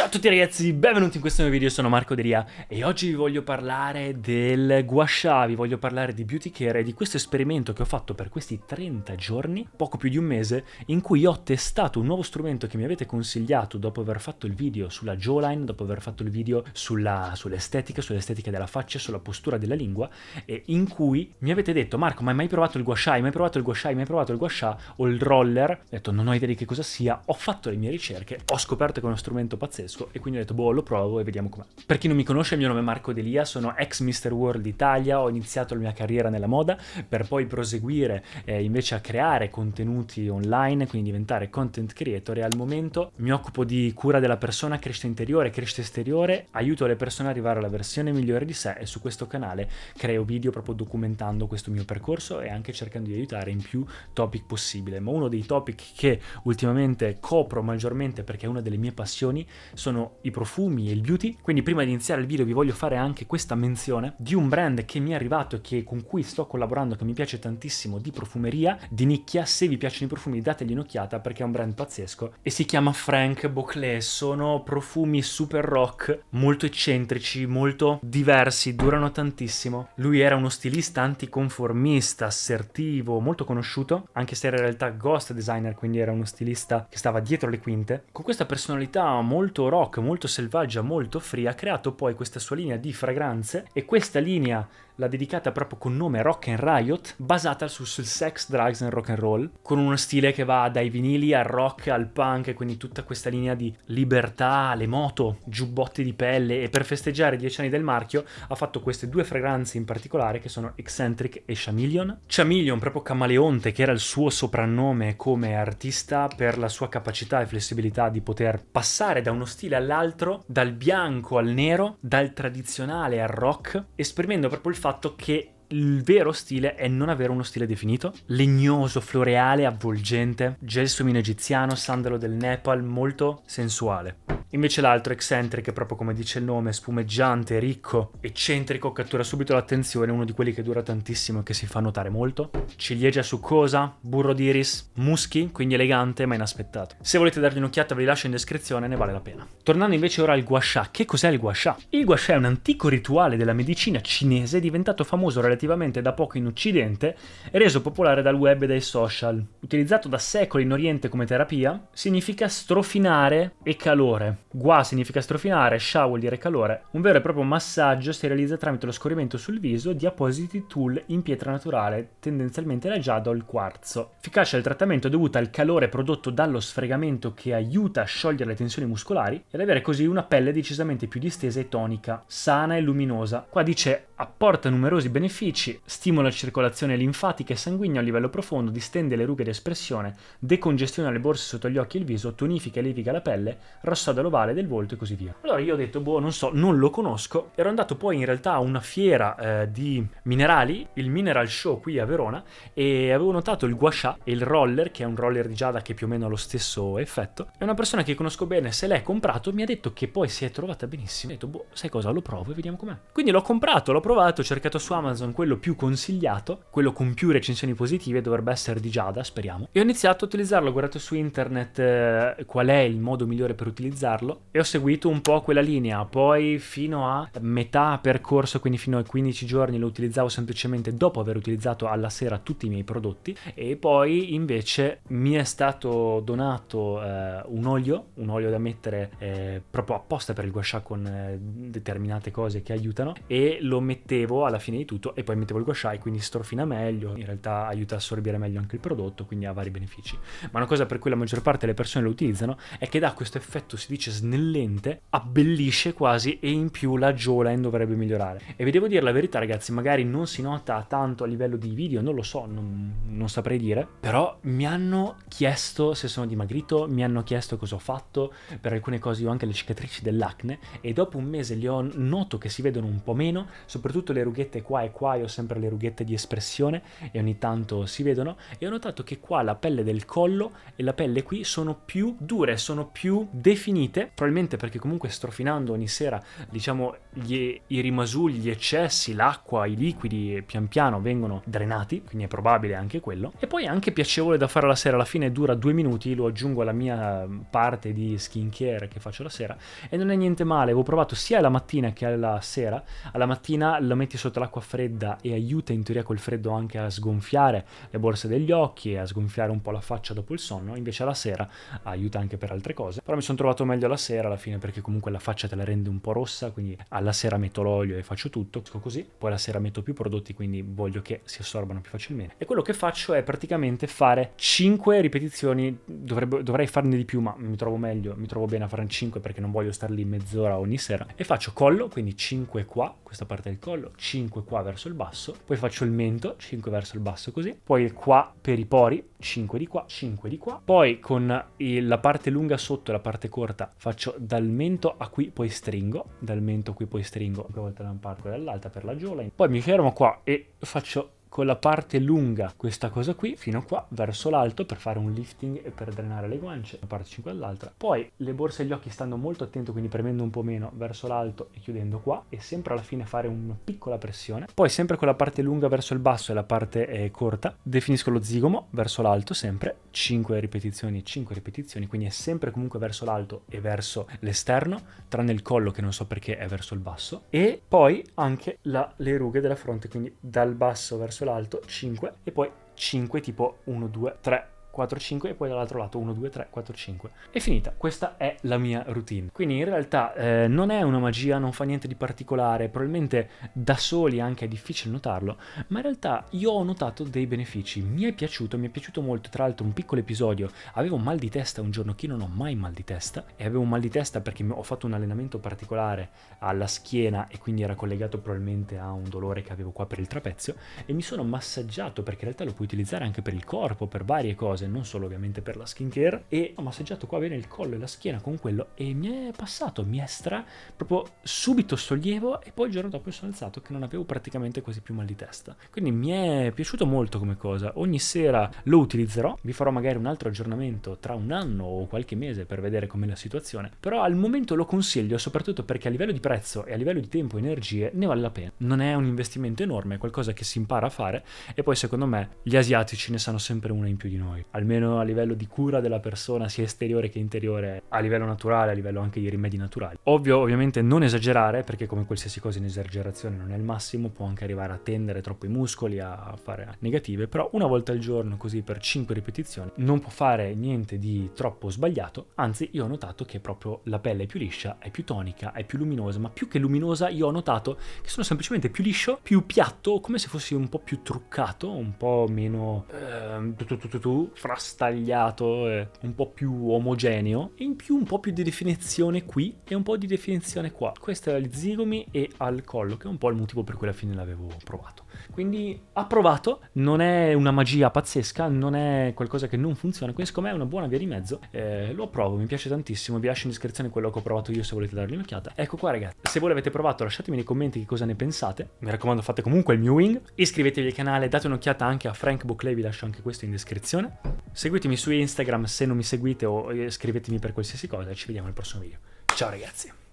Ciao a tutti ragazzi, benvenuti in questo nuovo video, sono Marco Delia e oggi vi voglio parlare del gua sha, vi voglio parlare di beauty care e di questo esperimento che ho fatto per questi 30 giorni, poco più di un mese, in cui ho testato un nuovo strumento che mi avete consigliato dopo aver fatto il video sulla jawline, dopo aver fatto il video sull'estetica della faccia, sulla postura della lingua, e in cui mi avete detto: Marco, ma hai mai provato il gua sha? Hai mai provato il gua sha? Hai mai provato il gua sha? O il roller? Ho detto non ho idea di che cosa sia, ho fatto le mie ricerche, ho scoperto che è uno strumento pazzesco e quindi ho detto boh, lo provo e vediamo com'è. Per chi non mi conosce, il mio nome è Marco Delia, sono ex Mr. World Italia, ho iniziato la mia carriera nella moda per poi proseguire invece a creare contenuti online, quindi diventare content creator, e al momento mi occupo di cura della persona, crescita interiore, crescita esteriore, aiuto le persone ad arrivare alla versione migliore di sé e su questo canale creo video proprio documentando questo mio percorso e anche cercando di aiutare in più topic possibile. Ma uno dei topic che ultimamente copro maggiormente perché è una delle mie passioni sono i profumi e il beauty. Quindi prima di iniziare il video vi voglio fare anche questa menzione di un brand che mi è arrivato e con cui sto collaborando, che mi piace tantissimo, di profumeria, di nicchia. Se vi piacciono i profumi dategli un'occhiata perché è un brand pazzesco e si chiama Franck Boclet. Sono profumi super rock, molto eccentrici, molto diversi, durano tantissimo. Lui era uno stilista anticonformista, assertivo, molto conosciuto, anche se era in realtà ghost designer, quindi era uno stilista che stava dietro le quinte. Con questa personalità molto rock, molto selvaggia, molto free, ha creato poi questa sua linea di fragranze, e questa linea l'ha dedicata proprio con nome Rock and Riot, basata sul sex, drugs and rock and roll, con uno stile che va dai vinili al rock al punk, quindi tutta questa linea di libertà, le moto, giubbotti di pelle. E per festeggiare i 10 anni del marchio ha fatto queste due fragranze in particolare che sono Eccentric e Chameleon. Chameleon, proprio camaleonte, che era il suo soprannome come artista per la sua capacità e flessibilità di poter passare da uno stile all'altro, dal bianco al nero, dal tradizionale al rock, esprimendo proprio il fatto che il vero stile è non avere uno stile definito, legnoso, floreale, avvolgente, gelsomino egiziano, sandalo del Nepal, molto sensuale. Invece l'altro, Eccentric, proprio come dice il nome, spumeggiante, ricco, eccentrico, cattura subito l'attenzione, uno di quelli che dura tantissimo e che si fa notare molto. Ciliegia succosa, burro d'iris, muschi, quindi elegante ma inaspettato. Se volete dargli un'occhiata ve li lascio in descrizione, ne vale la pena. Tornando invece ora al gua sha, che cos'è il gua sha? Il gua sha è un antico rituale della medicina cinese diventato famoso relativamente da poco in Occidente e reso popolare dal web e dai social. Utilizzato da secoli in Oriente come terapia, significa strofinare e calore. Gua significa strofinare, sha vuol dire calore. Un vero e proprio massaggio si realizza tramite lo scorrimento sul viso di appositi tool in pietra naturale, tendenzialmente la giada o il quarzo. Efficacia del trattamento è dovuta al calore prodotto dallo sfregamento, che aiuta a sciogliere le tensioni muscolari ed avere così una pelle decisamente più distesa e tonica, sana e luminosa. Qua dice apporta numerosi benefici, stimola la circolazione linfatica e sanguigna a livello profondo, distende le rughe d'espressione, decongestiona le borse sotto gli occhi e il viso, tonifica e leviga la pelle, rassoda l'ovale del volto e così via. Allora io ho detto boh, non so, non lo conosco. Ero andato poi in realtà a una fiera di minerali, il Mineral Show qui a Verona, e avevo notato il gua sha e il roller, che è un roller di giada che più o meno ha lo stesso effetto. E una persona che conosco bene, se l'è comprato, mi ha detto che poi si è trovata benissimo. Ho detto boh, sai cosa, lo provo e vediamo com'è. Quindi l'ho comprato, l'ho provato, ho cercato su Amazon quello più consigliato, quello con più recensioni positive, dovrebbe essere di giada, speriamo. E ho iniziato a utilizzarlo, ho guardato su internet qual è il modo migliore per utilizzarlo e ho seguito un po' quella linea. Poi fino a metà percorso, quindi fino ai 15 giorni, lo utilizzavo semplicemente dopo aver utilizzato alla sera tutti i miei prodotti, e poi invece mi è stato donato un olio da mettere proprio apposta per il gua sha con determinate cose che aiutano, e lo mettevo alla fine di tutto e poi mettevo il gua sha e quindi strofina meglio, in realtà aiuta a assorbire meglio anche il prodotto, quindi ha vari benefici. Ma una cosa per cui la maggior parte delle persone lo utilizzano è che dà questo effetto, si dice, snellente, abbellisce quasi, e in più la jawline dovrebbe migliorare. E vi devo dire la verità ragazzi, magari non si nota tanto a livello di video, non lo so, non saprei dire, però mi hanno chiesto se sono dimagrito, mi hanno chiesto cosa ho fatto. Per alcune cose io ho anche le cicatrici dell'acne e dopo un mese noto che si vedono un po' meno, soprattutto soprattutto le rughette qua e qua, io ho sempre le rughette di espressione e ogni tanto si vedono, e ho notato che qua la pelle del collo e la pelle qui sono più dure, sono più definite, probabilmente perché comunque strofinando ogni sera, diciamo, i rimasugli, gli eccessi, l'acqua, i liquidi pian piano vengono drenati, quindi è probabile anche quello. E poi è anche piacevole da fare la sera, alla fine dura 2 minuti, lo aggiungo alla mia parte di skincare che faccio la sera e non è niente male. Avevo provato sia la mattina che alla sera. Alla mattina lo metti sotto l'acqua fredda e aiuta in teoria col freddo anche a sgonfiare le borse degli occhi e a sgonfiare un po' la faccia dopo il sonno, invece alla sera aiuta anche per altre cose. Però mi sono trovato meglio alla sera alla fine, perché comunque la faccia te la rende un po' rossa, quindi alla sera metto l'olio e faccio tutto così, poi la sera metto più prodotti, quindi voglio che si assorbano più facilmente. E quello che faccio è praticamente fare 5 ripetizioni, dovrei farne di più, ma mi trovo meglio, mi trovo bene a farne 5 perché non voglio star lì mezz'ora ogni sera. E faccio collo, quindi 5 qua, questa parte del collo, 5 qua verso il basso, poi faccio il mento, 5 verso il basso così, poi il qua per i pori, 5 di qua, 5 di qua, poi con la parte lunga sotto e la parte corta faccio dal mento a qui, poi stringo, dal mento a qui poi stringo, una volta da una parte e dall'altra per la gola, poi mi fermo qua e faccio con la parte lunga questa cosa qui fino qua verso l'alto per fare un lifting e per drenare le guance, una parte 5 dall'altra. Poi le borse e gli occhi stando molto attento, quindi premendo un po' meno verso l'alto e chiudendo qua, e sempre alla fine fare una piccola pressione. Poi sempre con la parte lunga verso il basso e la parte corta definisco lo zigomo verso l'alto, sempre 5 ripetizioni, quindi è sempre comunque verso l'alto e verso l'esterno, tranne il collo che non so perché è verso il basso. E poi anche le rughe della fronte, quindi dal basso verso l'alto 5 e poi 5 tipo 1 2 3 4 5 e poi dall'altro lato 1 2 3 4 5. È finita, questa è la mia routine. Quindi in realtà non è una magia, non fa niente di particolare, probabilmente da soli anche è difficile notarlo, ma in realtà io ho notato dei benefici. Mi è piaciuto molto. Tra l'altro un piccolo episodio, avevo mal di testa un giorno, che non ho mai mal di testa, e avevo mal di testa perché ho fatto un allenamento particolare alla schiena e quindi era collegato probabilmente a un dolore che avevo qua per il trapezio, e mi sono massaggiato, perché in realtà lo puoi utilizzare anche per il corpo, per varie cose, non solo ovviamente per la skincare, e ho massaggiato qua bene il collo e la schiena con quello e mi è passato, proprio subito sollievo, e poi il giorno dopo mi sono alzato che non avevo praticamente quasi più mal di testa. Quindi mi è piaciuto molto come cosa, ogni sera lo utilizzerò, vi farò magari un altro aggiornamento tra un anno o qualche mese per vedere com'è la situazione, però al momento lo consiglio soprattutto perché a livello di prezzo e a livello di tempo e energie ne vale la pena. Non è un investimento enorme, è qualcosa che si impara a fare, e poi secondo me gli asiatici ne sanno sempre una in più di noi, almeno a livello di cura della persona sia esteriore che interiore, a livello naturale, a livello anche di rimedi naturali. Ovviamente non esagerare, perché come qualsiasi cosa in esagerazione non è il massimo, può anche arrivare a tendere troppo i muscoli, a fare negative, però una volta al giorno così per 5 ripetizioni non può fare niente di troppo sbagliato. Anzi, io ho notato che proprio la pelle è più liscia, è più tonica, è più luminosa, ma più che luminosa io ho notato che sono semplicemente più liscio, più piatto, come se fossi un po' più truccato, un po' meno frastagliato, un po' più omogeneo, e in più un po' più di definizione qui e un po' di definizione qua. Questo è agli zigomi e al collo, che è un po' il motivo per cui alla fine l'avevo provato. Quindi approvato, non è una magia pazzesca, non è qualcosa che non funziona, quindi secondo me è una buona via di mezzo. Lo approvo, mi piace tantissimo, vi lascio in descrizione quello che ho provato io se volete dargli un'occhiata. Ecco qua ragazzi, se voi l'avete provato lasciatemi nei commenti che cosa ne pensate, mi raccomando fate comunque il mio wing, iscrivetevi al canale, date un'occhiata anche a Frank Boclay, vi lascio anche questo in descrizione, seguitemi su Instagram se non mi seguite o scrivetemi per qualsiasi cosa e ci vediamo al prossimo video. Ciao ragazzi!